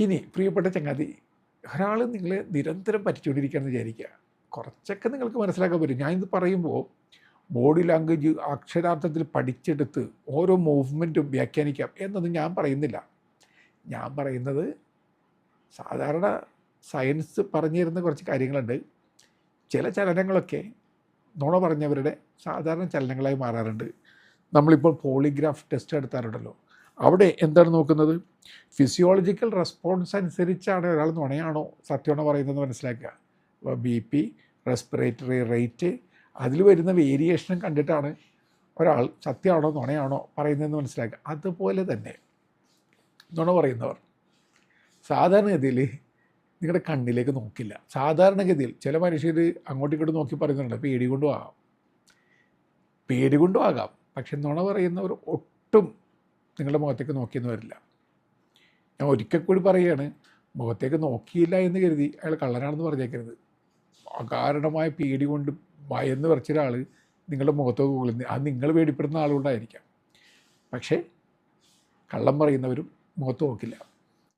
ഇനി പ്രിയപ്പെട്ട ചങ്ങാതി, ഒരാൾ നിങ്ങളെ നിരന്തരം പറ്റിച്ചുകൊണ്ടിരിക്കുകയാണെന്ന് വിചാരിക്കുക. കുറച്ചൊക്കെ നിങ്ങൾക്ക് മനസ്സിലാക്കാൻ പറ്റും. ഞാനിത് പറയുമ്പോൾ ബോഡി ലാംഗ്വേജ് അക്ഷരാർത്ഥത്തിൽ പഠിച്ചെടുത്ത് ഓരോ മൂവ്മെൻറ്റും വ്യാഖ്യാനിക്കാം എന്നൊന്നും ഞാൻ പറയുന്നില്ല. ഞാൻ പറയുന്നത് സാധാരണ സയൻസ് പറഞ്ഞു തരുന്ന കുറച്ച് കാര്യങ്ങളുണ്ട്. ചില ചലനങ്ങളൊക്കെ നുണ പറഞ്ഞവരുടെ സാധാരണ ചലനങ്ങളായി മാറാറുണ്ട്. നമ്മളിപ്പോൾ പോളിഗ്രാഫ് ടെസ്റ്റ് നടത്താറുണ്ടല്ലോ, അവിടെ എന്താണ് നോക്കുന്നത്? ഫിസിയോളജിക്കൽ റെസ്പോൺസ് അനുസരിച്ചാണ് ഒരാൾ നുണയാണോ സത്യമാണോ പറയുന്നത് മനസ്സിലാക്കുക. അപ്പോൾ BP, റെസ്പിറേറ്ററി റേറ്റ്, അതിൽ വരുന്ന വേരിയേഷനും കണ്ടിട്ടാണ് ഒരാൾ സത്യമാണോ നുണയാണോ പറയുന്നതെന്ന് മനസ്സിലാക്കുക. അതുപോലെ തന്നെ നുണ പറയുന്നവർ സാധാരണഗതിയിൽ നിങ്ങളുടെ കണ്ണിലേക്ക് നോക്കില്ല. സാധാരണഗതിയിൽ ചില മനുഷ്യർ അങ്ങോട്ടും ഇങ്ങോട്ടും നോക്കി പറയുന്നുണ്ട്, പേടി കൊണ്ടും ആകാം. പക്ഷെ നുണ പറയുന്നവർ ഒട്ടും നിങ്ങളുടെ മുഖത്തേക്ക് നോക്കിയെന്ന് വരില്ല. ഞാൻ ഒരിക്കൽ കൂടി പറയുകയാണ്, മുഖത്തേക്ക് നോക്കിയില്ല എന്ന് കരുതി അയാൾ കള്ളനാണെന്ന് പറഞ്ഞേക്കരുത്. അകാരണമായ പേടി കൊണ്ട് ഭയന്ന് വിറച്ച ഒരാൾ നിങ്ങളുടെ മുഖത്തേക്ക് കൊള്ളുന്ന അത് നിങ്ങൾ പേടിപ്പെടുന്ന ആളുകൊണ്ടായിരിക്കാം. പക്ഷേ കള്ളം പറയുന്നവരും മുഖത്ത് നോക്കില്ല.